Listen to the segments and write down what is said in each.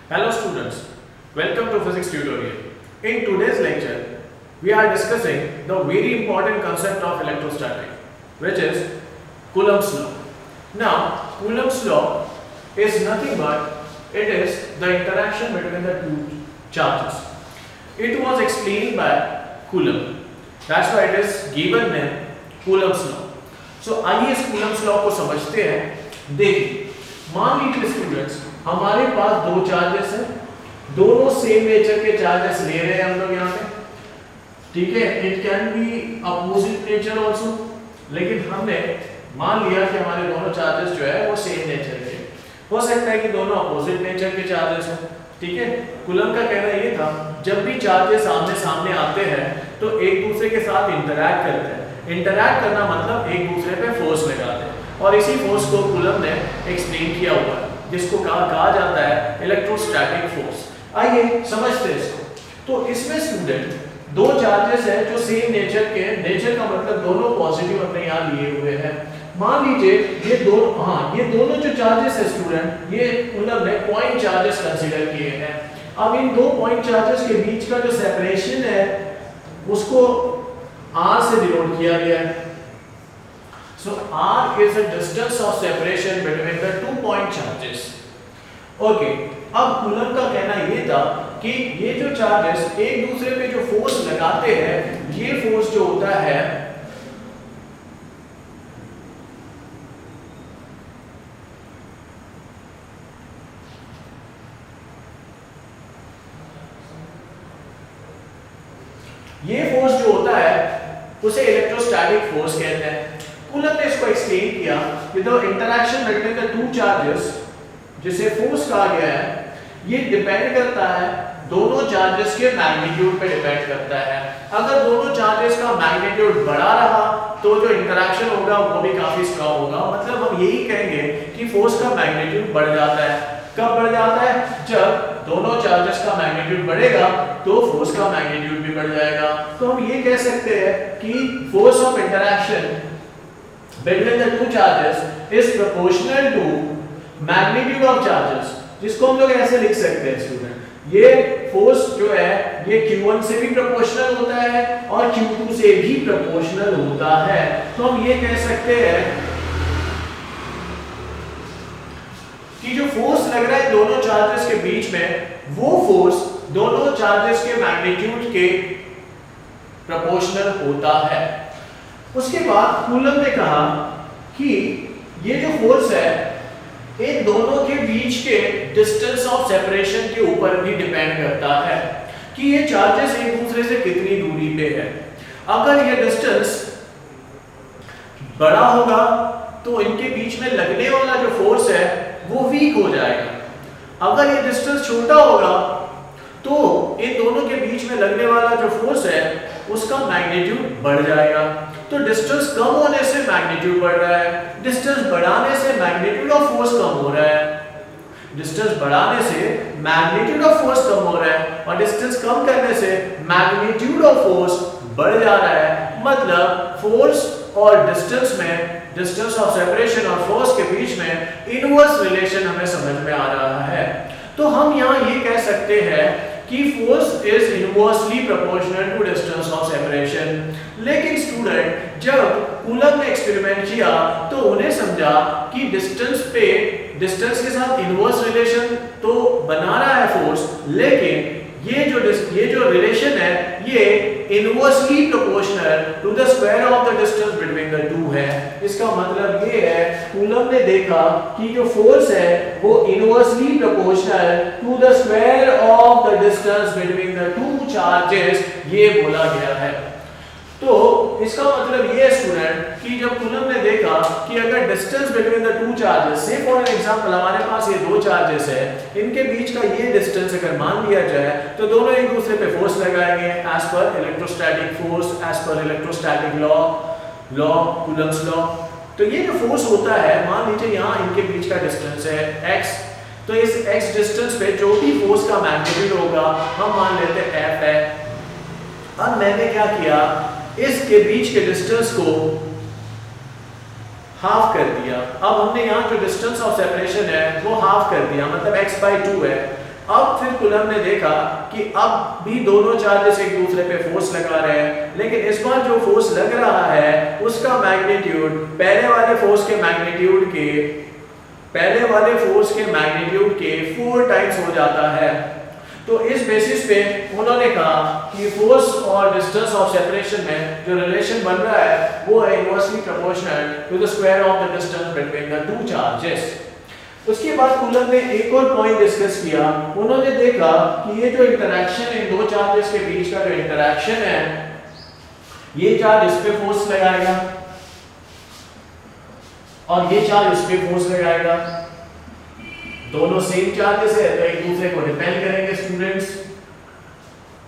Hello students, welcome to physics tutorial. In today's lecture, we are discussing the very important concept of electrostatic, which is Coulomb's law. Now, Coulomb's law is nothing but it is the interaction between the two charges. It was explained by Coulomb. That's why it is given name Coulomb's law. So आइए इस Coulomb's law को समझते हैं. देखिए, मान लीजिए students हमारे पास दो चार्जेस हैं, दोनों सेम नेचर के चार्जेस ले रहे हैं हम लोग यहाँ पे, ठीक है. It can be opposite nature also, लेकिन हमने मान लिया कि हमारे दोनों चार्जेस जो है वो सेम नेचर के. हो सकता है कि दोनों अपोजिट नेचर के चार्जेस हो, ठीक है. कूलम का कहना ये था जब भी चार्जेस आमने सामने आते हैं तो एक दूसरे के साथ इंटरैक्ट करते हैं. इंटरैक्ट करना मतलब एक दूसरे पे फोर्स लगाते हैं, और इसी फोर्स को कूलम ने एक्सप्लेन किया हुआ है, जिसको कहा जाता है इलेक्ट्रोस्टैटिक फोर्स. आइए समझते हैं इसको. तो इसमें स्टूडेंट दो चार्जेस हैं जो सेम नेचर के, नेचर का मतलब दोनों पॉजिटिव अपने यहाँ लिए हुए हैं. मान लीजिए ये दोनों जो चार्जेस है स्टूडेंट, ये कूलम ने पॉइंट चार्जेस कंसीडर किए हैं. अब इन दो पॉइंट चार्जेस के बीच का जो सेपरेशन है उसको r से डिनोट किया गया है. So r is the distance of separation between the two point charges. Okay. अब कूलम का कहना ये था कि ये जो चार्जेस एक दूसरे पे जो फोर्स लगाते हैं, ये फोर्स जो होता है उसे इलेक्ट्रोस्टैटिक फोर्स कहते हैं. कूलम ने इसको एक्सप्लेन किया कि the interaction between the two charges, जिसे फोर्स कहा गया है, ये डिपेंड करता है दोनों चार्जेस के मैग्नीट्यूड पे डिपेंड करता है. अगर दोनों चार्जेस का मैग्नीट्यूड बड़ा रहा तो जो इंटरैक्शन होगा वो भी काफी स्ट्रांग होगा. मतलब हम यही कहेंगे कि फोर्स का मैग्नीट्यूड बढ़ जाता है. कब बढ़ जाता है? जब दोनों चार्जेस का मैग्नीट्यूड बढ़ेगा तो फोर्स का मैग्नीट्यूड भी बढ़ जाएगा. तो हम ये कह सकते हैं कि force of interaction between the two charges is proportional to magnitude of charges, जिसको हम लोग ऐसे लिख सकते हैं स्टूडेंट. ये फोर्स जो है ये Q1 से भी प्रोपोर्शनल होता है और Q2 से भी प्रोपोर्शनल होता है. तो हम ये कह सकते हैं कि जो फोर्स लग रहा है दोनों चार्जेस के बीच में, वो फोर्स दोनों चार्जेस के मैग्नीट्यूड के प्रोपोर्शनल होता है. उसके बाद कूलम ने कहा कि ये जो फोर्स है इन दोनों के बीच के डिस्टेंस ऑफ सेपरेशन के ऊपर भी डिपेंड करता है कि ये चार्जेस एक दूसरे से कितनी दूरी पे है. अगर ये डिस्टेंस बड़ा होगा तो इनके बीच में लगने वाला जो फोर्स है वो वीक हो जाएगा. अगर ये डिस्टेंस छोटा होगा तो इन दोनों के बीच में लगने वाला जो फोर्स है उसका मैग्नीट्यूड बढ़ जाएगा. तो डिस्टेंस कम होने से मैग्नीट्यूड बढ़ रहा है, डिस्टेंस बढ़ाने से मैग्नीट्यूड ऑफ फोर्स कम हो रहा है. डिस्टेंस बढ़ाने से मैग्नीट्यूड ऑफ फोर्स कम हो रहा है और डिस्टेंस कम करने से मैग्नीट्यूड ऑफ फोर्स बढ़ जा रहा है. मतलब फोर्स और डिस्टेंस में, डिस्टेंस ऑफ सेपरेशन और फोर्स के बीच में इनवर्स रिलेशन हमें समझ में आ रहा है. तो हम यहाँ ये कह सकते हैं कि force is inversely proportional to distance of separation. लेकिन स्टूडेंट जब कूलम ने एक्सपेरिमेंट किया तो उन्हें समझा कि डिस्टेंस के साथ इनवर्स रिलेशन तो बना रहा है फोर्स, लेकिन ये जो रिलेशन है ये inversely proportional to the square of the distance between the two है. इसका मतलब ये है कूलम ने देखा कि जो फोर्स है वो inversely proportional to the square of the distance between the two charges, ये बोला गया है. तो इसका मतलब ये है स्टूडेंट कि जब कूलम ने देखा कि अगर distance between the two charges, से फॉर एग्जांपल हमारे पास ये दो चार्जेस है, इनके बीच का ये डिस्टेंस अगर मान लिया जाए तो दोनों एक दूसरे पे फोर्स लगाएंगे as per electrostatic force, as per electrostatic law coulomb's law. तो ये जो फोर्स होता है, मान लीजिए यहाँ इनके बीच का डिस्टेंस है x, तो इस x डिस्टेंस पे जो भी फोर्स का मैग्नीट्यूड होगा हम मान लेते हैं F है. अब मैंने क्या किया, इसके बीच के डिस्टेंस को हाफ कर दिया. अब हमने यहाँ जो डिस्टेंस ऑफ सेपरेशन है वो हाफ कर दिया, मतलब x/2 है. अब फिर कूलम ने देखा कि अब भी दोनों चार्जेस एक दूसरे पे फोर्स लगा रहे हैं, लेकिन इस बार जो फोर्स लग रहा है उसका मैग्नीट्यूड पहले वाले फोर्स के मैग्नीट्यूड के 4 टाइम्स हो जाता है। तो इस बेसिस पे उन्होंने कहा कि फोर्स और डिस्टेंस ऑफ सेपरेशन में जो रिलेशन बन रहा है वो है inversely proportional to the square of the distance between the two charges. उसके बाद कूलम ने एक और पॉइंट डिस्कस किया। उन्होंने देखा कि ये जो इंटरेक्शन है दो चार्जेस के बीच का जो इंटरेक्शन है, ये चार्ज इस पे फोर्स लगाएगा और ये चार्ज इस पे फोर्स लगाएगा। दोनों सेम चार्जेस है तो एक दूसरे को रिपेल करेंगे स्टूडेंट्स।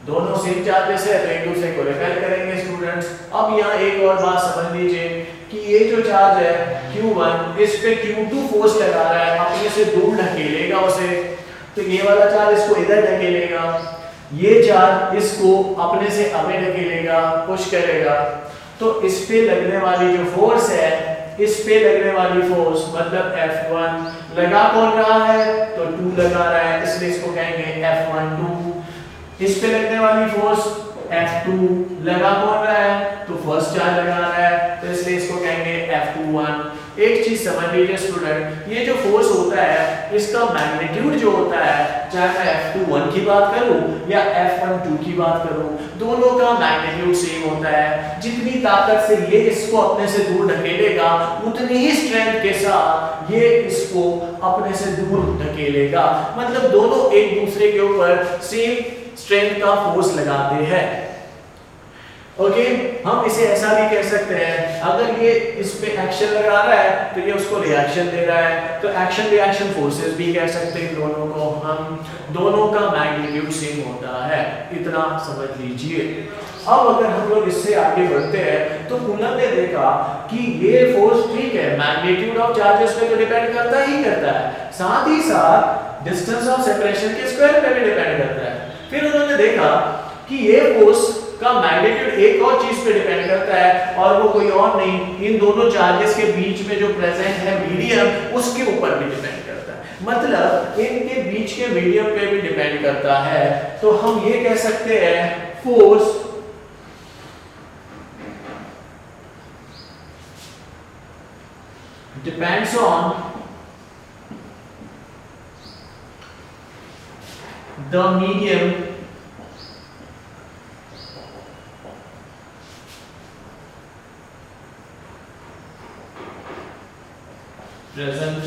दोनों सेम चार्जेस है तो एक दूसरे को रिपेल करेंगे स्टूडेंट्स। अब यहाँ एक और बात समझ लीजिए कि ये जो चार्ज है Q1 इस पे Q2 फोर्स लगा रहा है, अपने से दूर ढकेलेगा उसे, तो ये वाला चार्ज इसको इधर ढकेलेगा, ये चार्ज इसको अपने से आगे ढकेलेगा, पुश करेगा। तो इस पे लगने वाली जो फोर्स है, इस पे लगने वाली फोर्स मतलब F1 लगा कौन रहा है तो 2 लगा रहा है, इसलिए इसको कहेंगे F12। इस पे लगने वाली फोर्स F2 लगा कौन रहा है तो फर्स्ट चार्ज लगा रहा है, तो इसलिए इसको कहेंगे F21। एक चीज समझ लीजिए स्टूडेंट, ये जो फोर्स होता है इसका मैग्नीट्यूड जो होता है, चाहे मैं F21 की बात करूं या F12 की बात करूं, दोनों का मैग्नीट्यूड सेम होता है। जितनी ताकत से ये इसको अपने से दूर ढकेलेगा उतनी ही स्ट्रेंथ के साथ ये इसको अपने से दूर ढकेलेगा। मतलब दोनों एक दूसरे के ऊपर सेम स्ट्रेंथ का फोर्स लगाते हैं। ओके, हम इसे ऐसा भी कह सकते हैं, अगर ये इस पे एक्शन लगा रहा है तो ये उसको रिएक्शन दे रहा है, तो एक्शन रिएक्शन फोर्सेस भी कह सकते हैं दोनों को हम। दोनों का मैग्नीट्यूड सेम होता है, इतना समझ लीजिए। अब अगर हम लोग इससे आगे बढ़ते हैं तो कूलम ने देखा कि ये फोर्स ठीक है मैग्नीट्यूड ऑफ चार्जेस पे तो डिपेंड करता ही करता है, साथ ही साथ डिस्टेंस ऑफ सेपरेशन के स्क्वायर पे भी डिपेंड करता है। फिर उन्होंने देखा कि ये फोर्स का मैग्नीट्यूड एक और चीज पे डिपेंड करता है और वो कोई और नहीं, इन दोनों चार्जेस के बीच में जो प्रेजेंट है मीडियम, उसके ऊपर भी डिपेंड करता है। मतलब इनके बीच के मीडियम पे भी डिपेंड करता है। तो हम ये कह सकते हैं force depends on the medium present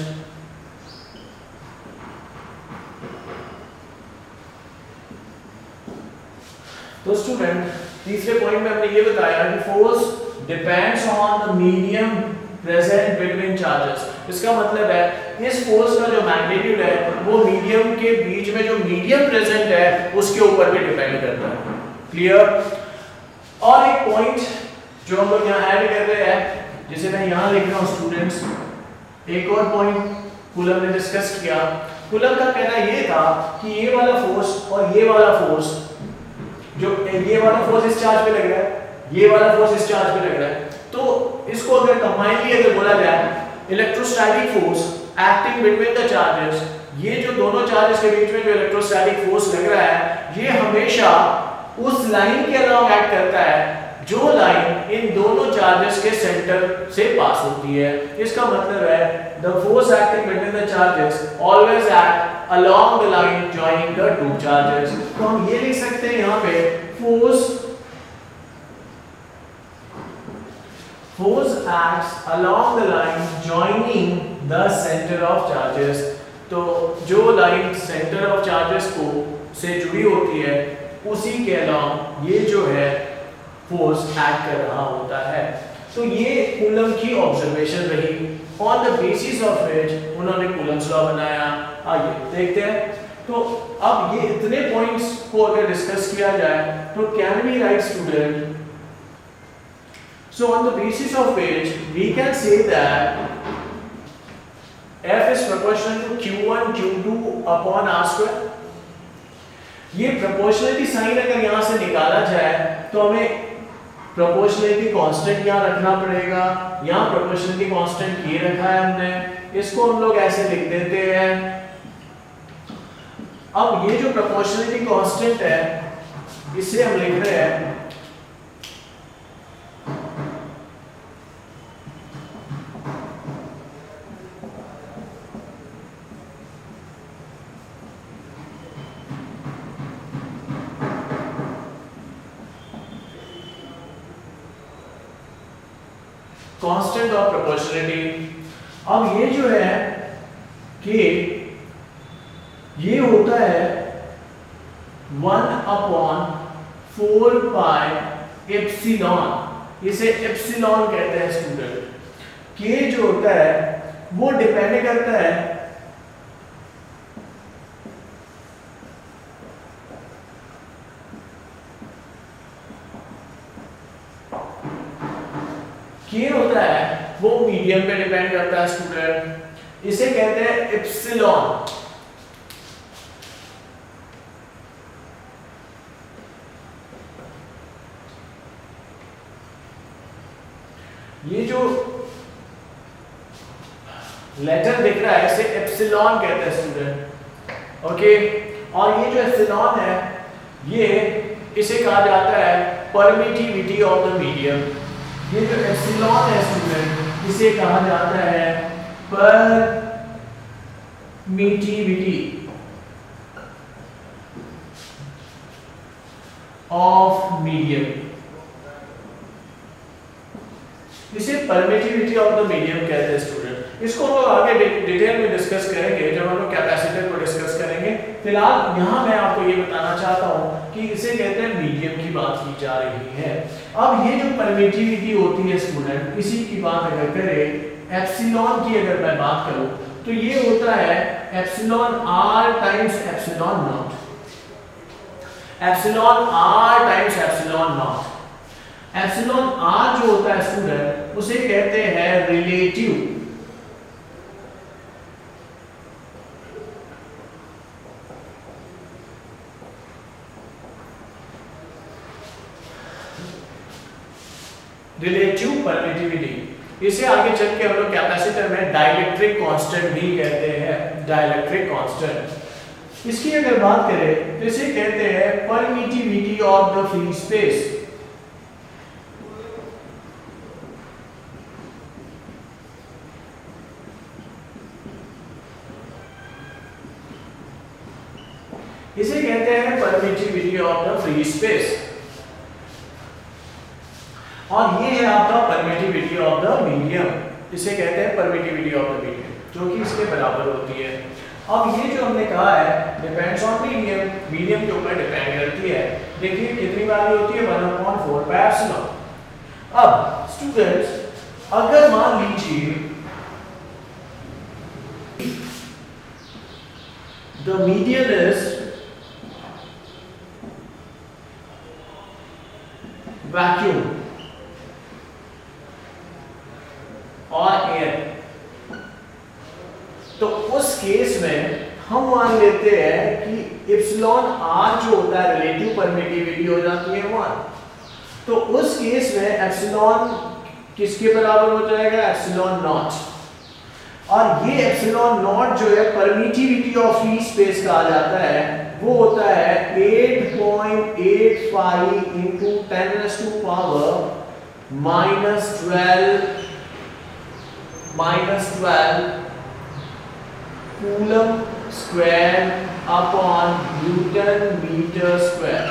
तो स्टूडेंट तीसरे पॉइंट में हमने ये बताया कि force depends on the medium present between charges. इसका मतलब है इस फोर्स का जो मैग्नीट्यूड है वो मीडियम के बीच में जो मीडियम प्रेजेंट है उसके ऊपर भी डिपेंड करता है। क्लियर? और एक पॉइंट जो हम लोग यहाँ ऐड कर रहे हैं, जिसे मैं यहाँ लिख रहा हूँ स्टूडेंट्स, एक और पॉइंट कूलम ने डिस्कस किया। कूलम का कहना ये था कि ये वाला फोर्स और ये वाला फोर्स, जो ये वाला फोर्स इस चार्ज पे लग रहा है, ये वाला फोर्स इस चार्ज पे लग रहा है, तो इसको अगर कंबाइनली अगर बोला जाए electrostatic force acting between the charges, ये जो दोनों चार्जेस के बीच में जो इलेक्ट्रोस्टैटिक फोर्स लग रहा है ये हमेशा उस लाइन के अलाउंग एक्ट करता है जो लाइन इन दोनों चार्जेस के सेंटर से पास होती है। इसका मतलब है the force acting between the charges always act along the line joining the two charges. तो हम ये लिख सकते हैं यहाँ पे force acts along the line joining the center of charges। तो जो लाइन सेंटर ऑफ चार्जेस को से जुड़ी होती है उसी के अलाउंग ये जो है फोर्स एक्ट कर रहा होता है। तो ये कूलम की ऑब्जर्वेशन रही, on the basis of which उन्होंने कूलम्स लॉ बनाया। आइए देखते हैं। तो अब ये इतने पॉइंट्स को अगर डिस्कस किया जाए तो can we write student, so on the basis of which we can say that F is proportional to Q1 Q2 upon R square। ये प्रोपोर्शनलिटी साइन अगर यहाँ से निकाला जाए तो हमें प्रोपोर्शनलिटी कांस्टेंट यहाँ रखना पड़ेगा। यहाँ प्रोपोर्शनलिटी कांस्टेंट ये रखा है हमने, इसको हम लोग ऐसे लिख देते हैं। अब ये जो प्रोपोर्शनलिटी कांस्टेंट है इसे हम लिख रहे हैं कांस्टेंट ऑफ प्रोपोर्शनलिटी। अब ये जो है कि ये होता है 1/4 पाई एप्सिलॉन, इसे एप्सिलॉन कहते हैं स्टूडेंट। के जो होता है वो डिपेंड करता है के होता है वो मीडियम पे डिपेंड करता है स्टूडेंट, इसे कहते हैं एप्सिलॉन। ये जो लेटर दिख रहा है इसे एप्सिलॉन कहते हैं स्टूडेंट, ओके। और ये जो एप्सिलॉन है ये इसे कहा जाता है परमिटिविटी ऑफ द मीडियम। ये जो एप्सिलॉन है स्टूडेंट इसे कहा जाता है परमिटिविटी ऑफ मीडियम, इसे परमिटिविटी ऑफ द मीडियम कहते हैं स्टूडेंट। इसको हम लोग आगे डिटेल में डिस्कस करेंगे जब हम लोग कैपेसिटर को डिस्कस करेंगे। फिलहाल यहाँ मैं आपको ये बताना चाहता हूँ कि इसे कहते हैं मीडियम की बात की जा रही है। अब ये जो परमिटिविटी होती है स्टूडेंट, इसी की बात अगर करें, एप्सिलॉन की अगर मैं बात करूँ तो ये होता है epsilon r times epsilon naught, epsilon r times epsilon naught. Epsilon r जो होता है स्टूडेंट उसे कहते हैं रिलेटिव परमिटिविटी। इसे आगे चल के हम लोग कैपेसिटर में डाइलेक्ट्रिक कांस्टेंट भी कहते हैं, डाइलेक्ट्रिक कांस्टेंट। इसकी अगर बात करें तो इसे कहते हैं permittivity of the free space. इसे कहते हैं permittivity of the free space. और ये है आपका परमिटिविटी ऑफ द मीडियम, इसे कहते हैं परमिटिविटी ऑफ द मीडियम, जो कि इसके बराबर होती है। अब ये जो हमने कहा है डिपेंड्स ऑन मीडियम, मीडियम के ऊपर डिपेंड करती है। देखिए कितनी वैल्यू होती है 1/4 पाई एप्सिलॉन। अब स्टूडेंट्स अगर मान लीजिए द मीडियम इज वैक्यूम और एयर, तो उस केस में हम मान लेते हैं कि एप्सिलॉन आर जो होता है रिलेटिव परमिटिविटी हो जाती है 1। तो उस केस में एप्सिलॉन किसके बराबर हो जाएगा, एप्सिलॉन नॉट। और ये एप्सिलॉन नॉट जो है परमिटिविटी ऑफ फ्री स्पेस कहा जाता है, वो होता है 8.85 into 10⁻12 coulomb square upon newton metre square.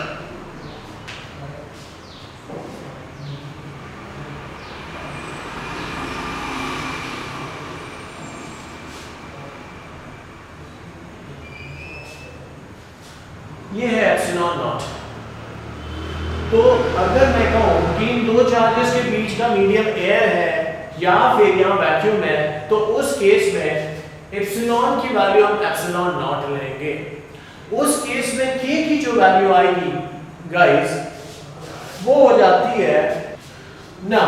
ये है एप्सिलॉन नॉट। तो अगर मैं कहूं कि इन दो चार्जेस के बीच का मीडियम एयर है या फिर यहाँ वैक्यूम है, तो उस केस में एप्सिलॉन की वैल्यू हम एप्सिलॉन नॉट लेंगे। उस केस में के की जो वैल्यू आएगी गाइस वो हो जाती है ना,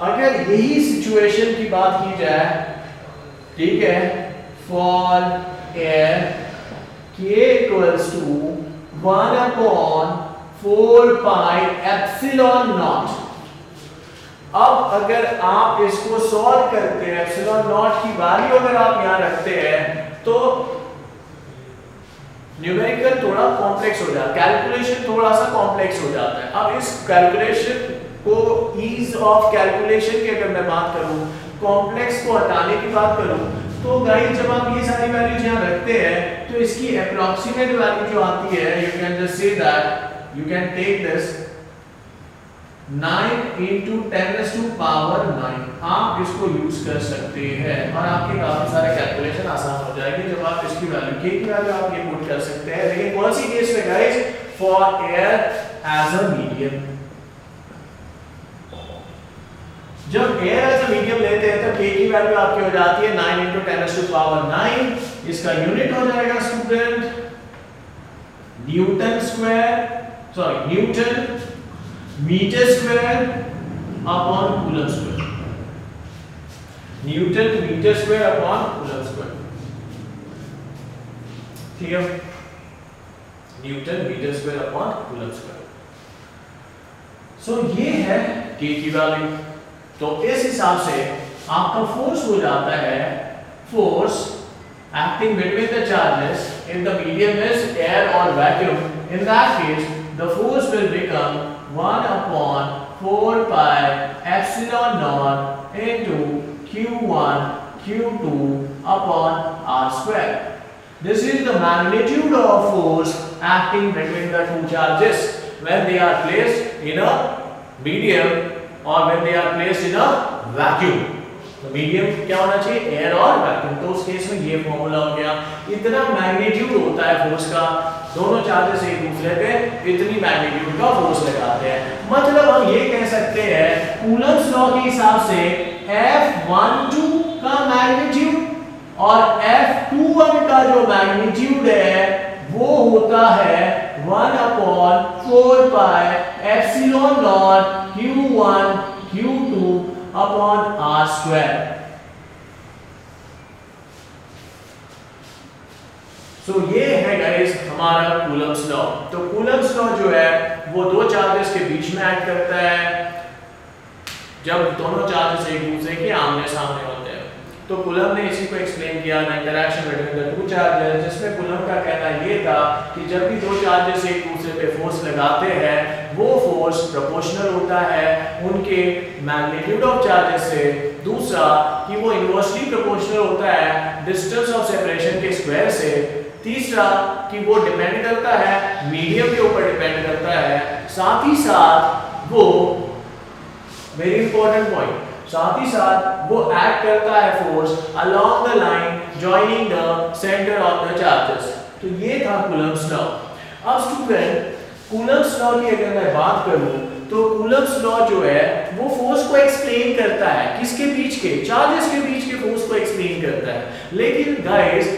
अगर यही सिचुएशन की बात की जाए, ठीक है, फॉर एयर के equals to 1/4 pi epsilon naught. अब अगर आप इसको सॉल्व करते हैं, एप्सिलॉन नॉट की वैल्यू अगर आप यहां रखते हैं, तो न्यूमेरिकल थोड़ा कॉम्प्लेक्स हो जाता है, कैलकुलेशन थोड़ा सा कॉम्प्लेक्स हो जाता है। अब इस कैलकुलेशन को, ईज ऑफ कैलकुलेशन की अगर मैं बात करूं, कॉम्प्लेक्स को हटाने की बात करूं, तो गाइस जब आप ये सारी वैल्यूज यहां रखते हैं तो इसकी अप्रॉक्सीमेट वैल्यू जो आती है, you can just say that you can take this 9 into 10 to power 9, आप इसको यूज कर सकते हैं और आपके काफी सारे कैलकुलेशन आसान हो जाएंगे जब आप इसकी वैल्यू k की वैल्यू आप ये पुट कर सकते हैं। लेकिन कौन सी केस में guys, for air as a medium, जब एयर एज अ मीडियम लेते हैं तो k की वैल्यू आपकी हो जाती है 9 into 10 to power 9, इसका यूनिट हो जाएगा student newton square, sorry newton metre square upon coulomb square, newton metre square upon coulomb square, clear, newton metre square upon coulomb square. So ये है k की वैल्यू। तो इस हिसाब से आपका फोर्स हो जाता है, force acting between the charges if the medium is air or vacuum, in that case the force will become 1 upon 4 pi epsilon naught into q1 q2 upon r square. This is the magnitude of force acting between the two charges when they are placed in a medium or when they are placed in a vacuum. तो medium क्या होना चाहिए, air और vacuum. तो उस case में ये formula हो गया, इतना मैग्नीट्यूड होता है फोर्स का, दोनों चार्जेस एक दूसरे पे इतनी मैग्नीट्यूड का फोर्स लगाते हैं। मतलब हम ये कह सकते हैं कूलम्स लॉ के हिसाब से F12 का मैग्नीट्यूड और F21 का जो मैग्नीट्यूड है वो होता है 1 upon 4 pi epsilon naught q1 q2 upon r square. So ये है गाइस हमारा कूलम्स लॉ। तो कूलम्स लॉ जो है वो दो चार्जेस के बीच में एक्ट करता है जब दोनों चार्जेस एक दूसरे के आमने सामने होते हैं। तो कूलम ने इसी को एक्सप्लेन किया, the interaction between the two charges, जिसमें कूलम का कहना ये था कि जब भी दो चार्जेस एक दूसरे पे फोर्स लगाते हैं वो फोर्स प्रोपोर्शनल होता है उनके मैग्नीट्यूड ऑफ चार्जेस से, दूसरा कि वो इनवर्सली प्रोपोर्शनल होता है डिस्टेंस ऑफ सेपरेशन के स्क्वायर से, तीसरा कि वो डिपेंड करता है मीडियम के ऊपर डिपेंड करता है, साथ ही साथ वो वेरी इंपॉर्टेंट पॉइंट, साथ ही साथ वो एक्ट करता है force along the line joining the centre of the charges. तो ये था कूलम्स लॉ। अब स्टूडेंट कूलम्स लॉ की अगर मैं बात करूं तो कूलम्स लॉ जो है वो फोर्स को एक्सप्लेन करता है, किसके बीच के, चार्जेस के बीच के फोर्स को एक्सप्लेन करता है। लेकिन गाइस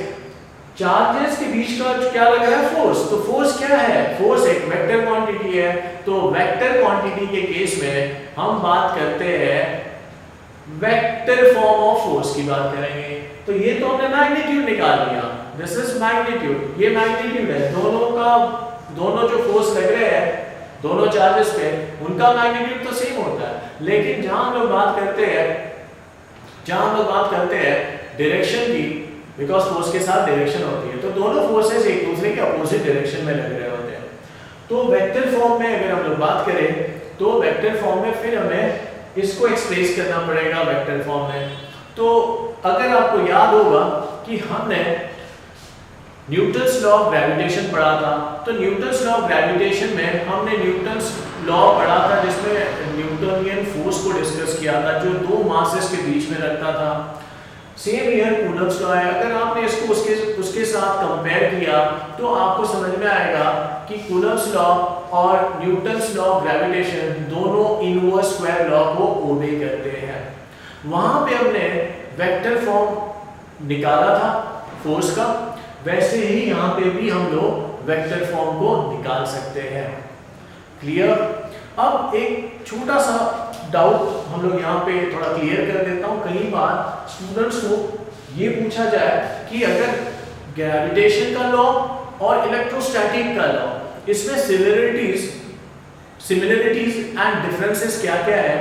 चार्जेस के बीच का क्या लग रहा है, फोर्स। तो फोर्स क्या है, फोर्स एक वेक्टर क्वांटिटी है। तो वेक्टर क्वांटिटी के केस में हम बात करते हैं वेक्टर फॉर्म ऑफ फोर्स की बात करेंगे। तो ये तो हमने मैग्नीट्यूड निकाल लिया, दिस इज मैग्नीट्यूड, ये मैग्नीट्यूड है दोनों का, दोनों जो फोर्स लग रहे हैं दोनों चार्जेस पे उनका मैग्नीट्यूड तो सेम होता है। लेकिन जहां हम लोग बात करते हैं डायरेक्शन की, बिकॉज फोर्स के साथ डायरेक्शन होती है, तो दोनों फोर्सेस एक दूसरे के अपोजिट डायरेक्शन में लग रहे होते हैं। तो वेक्टर फॉर्म में अगर हम लोग बात करें तो वेक्टर फॉर्म में फिर हमें इसको एक्सप्रेस करना पड़ेगा वेक्टर फॉर्म में। तो अगर आपको याद होगा कि हमने न्यूटन्स लॉ ऑफ ग्रेविटेशन पढ़ा था, तो न्यूटन्स लॉ ऑफ ग्रेविटेशन में हमने न्यूटन्स लॉ पढ़ा था जिसमें न्यूटनियन फोर्स को डिस्कस किया था जो दो मासेस के बीच में रखता था। सेम ईयर कूलम्स लॉ है, अगर आपने इसको उसके साथ कंपेयर किया तो आपको समझ में आएगा कि कूलम्स लॉ और न्यूटन्स लॉ ऑफ ग्रेविटेशन दोनों इनवर्स स्क्वायर लॉ को ओबे करते हैं। वहां पे हमने वेक्टर फॉर्म निकाला था फोर्स का, वैसे ही यहाँ पे भी हम लोग वेक्टर फॉर्म को निकाल सकते हैं। क्लियर? अब एक छोटा सा डाउट हम लोग यहाँ पे थोड़ा क्लियर कर देता हूँ। कई बार स्टूडेंट्स को ये पूछा जाए कि अगर ग्रेविटेशन का लॉ और इलेक्ट्रोस्टैटिक का लॉ, इसमें सिमिलरिटीज एंड डिफरेंसेस क्या-क्या है,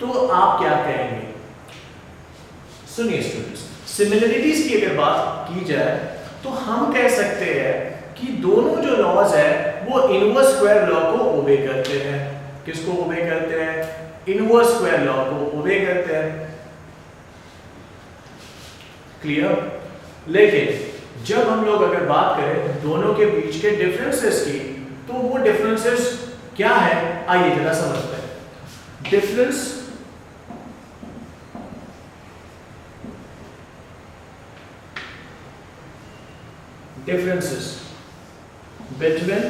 तो आप क्या कहेंगे? सुनिए स्टूडेंट्स, सिमिलरिटीज की अगर बात की जाए तो हम कह सकते हैं कि कि दोनों जो लॉज है वो इनवर्स स्क्वायर लॉ को ओबे करते हैं। किसको ओबे करते हैं? इनवर्स स्क्वायर लॉ को ओबे करते हैं। क्लियर? लेकिन जब हम लोग अगर बात करें दोनों के बीच के डिफरेंसेस की, तो वो डिफरेंसेस क्या है आइए जरा समझते हैं। differences between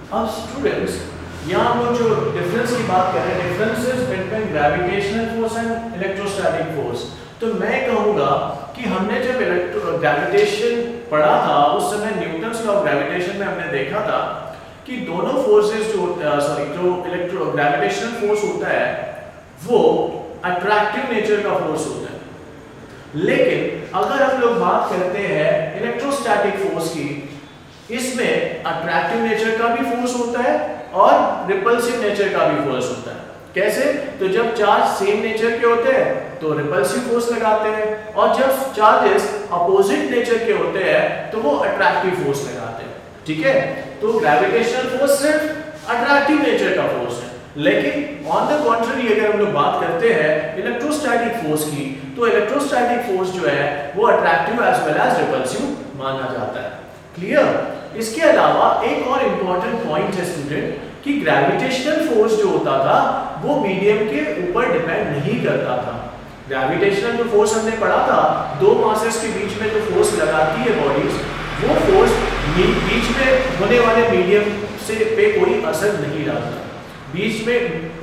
अब स्टूडेंट्स यहाँ हम लोग जो डिफरेंस की बात कर रहे हैं, differences between gravitational force and electrostatic force, तो मैं कहूँगा कि हमने जब ग्रेविटेशन पढ़ा था उस समय न्यूटन्स लॉ ऑफ ग्रेविटेशन में हमने देखा था कि दोनों फोर्सेस जो ग्रेविटेशनल फोर्स होता है वो अट्रैक्टिव नेचर का फोर्स होता है। लेकिन अगर हम लोग बात करते हैं इलेक्ट्रोस्टैटिक फोर्स की, इसमें अट्रैक्टिव नेचर का भी फोर्स होता है और रिपल्सिव नेचर का भी फोर्स होता है। कैसे? तो जब चार्ज सेम नेचर के होते हैं तो रिपल्सिव फोर्स लगाते हैं, और जब चार्जेस अपोजिट नेचर के होते हैं तो वो अट्रैक्टिव फोर्स लगाते हैं। ठीक है? तो ग्रेविटेशनल फोर्स सिर्फ अट्रैक्टिव नेचर का फोर्स है। लेकिन ऑन द कॉन्ट्ररी अगर हम लोग बात करते हैं इलेक्ट्रोस्टैटिक फोर्स की, तो इलेक्ट्रोस्टैटिक फोर्स जो है वो attractive as well as repulsive माना जाता है। क्लियर? इसके अलावा एक और इंपॉर्टेंट पॉइंट है स्टूडेंट कि ग्रेविटेशनल फोर्स जो होता था वो मीडियम के ऊपर डिपेंड नहीं करता था। ग्रेविटेशनल जो फोर्स हमने पढ़ा था, दो मासेस के बीच में जो फोर्स लगाती है बॉडीज, वो फोर्स बीच में होने वाले मीडियम से पे कोई असर नहीं डालता। बीच में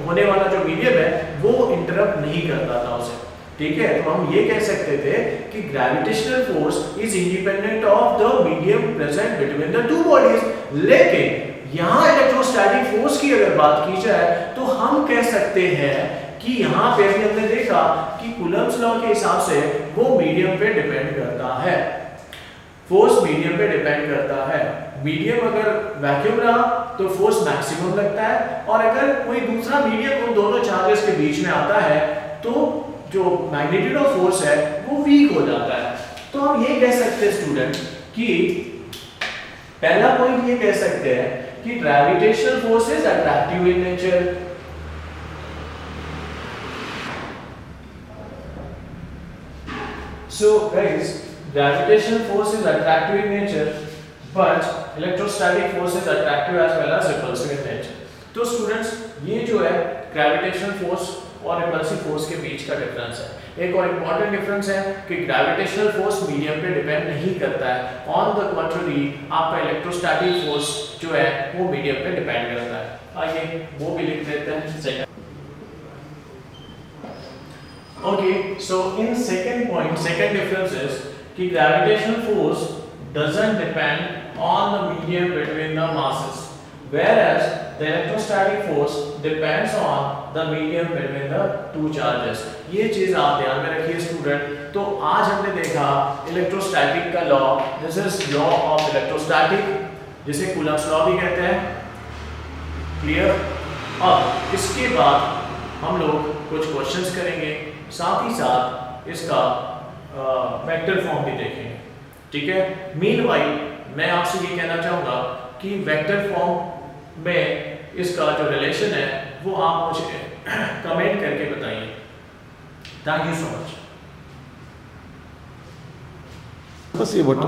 होने वाला जो मीडियम है वो इंटरप्ट नहीं करता था उसे। ठीक है? तो हम ये कह सकते थे कि gravitational force is independent of the medium present between the two bodies. लेकिन यहाँ इलेक्ट्रोस्टैटिक फोर्स की अगर बात की जाए तो हम कह सकते हैं कि यहाँ पे भी हमने देखा कि कूलम्ब्स लॉ के हिसाब से वो मीडियम पे डिपेंड करता है। फोर्स मीडियम पे डिपेंड करता है। मीडियम अगर वैक्यूम रहा तो फोर्स मैक्सिमम लगता है, और अगर कोई दूसरा मीडियम उन दोनों चार्जेस के बीच में आता है तो जो मैग्नीट्यूड ऑफ फोर्स है वो वीक हो जाता है। तो हम ये कह सकते हैं स्टूडेंट कि पहला पॉइंट ये कह सकते हैं कि gravitational force is attractive in nature. So guys, gravitational force is attractive in nature, but electrostatic force is attractive as well as repulsive in nature. तो स्टूडेंट्स ये जो है ग्रेविटेशनल फोर्स और रिपल्सिव फोर्स के बीच का डिफरेंस है। एक और इम्पॉर्टेंट डिफरेंस है कि ग्रेविटेशनल फोर्स मीडियम पे डिपेंड नहीं करता है। ऑन द कॉन्ट्ररी आपका इलेक्ट्रोस्टैटिक फोर्स जो है वो मीडियम पे डिपेंड करता है। आइए वो भी लिख देते हैं। Okay, so in second point, second difference is कि gravitational force doesn't depend on the medium between the masses, whereas the electrostatic force depends on the medium between the two charges. ये चीज आप ध्यान में रखिए स्टूडेंट। तो आज हमने देखा इलेक्ट्रोस्टैटिक का law, this is law of electrostatic, जिसे कूलम्ब्स लॉ भी कहते हैं। क्लियर? अब इसके बाद हम लोग कुछ क्वेश्चंस करेंगे, साथ ही साथ इसका वेक्टर फॉर्म भी देखेंगे। ठीक है? मीनवाइल मैं आपसे ये कहना चाहूँगा कि वेक्टर फॉर्म में इसका जो रिलेशन है वो आप मुझे कमेंट करके बताइए। Thank you so much. बस ये बटन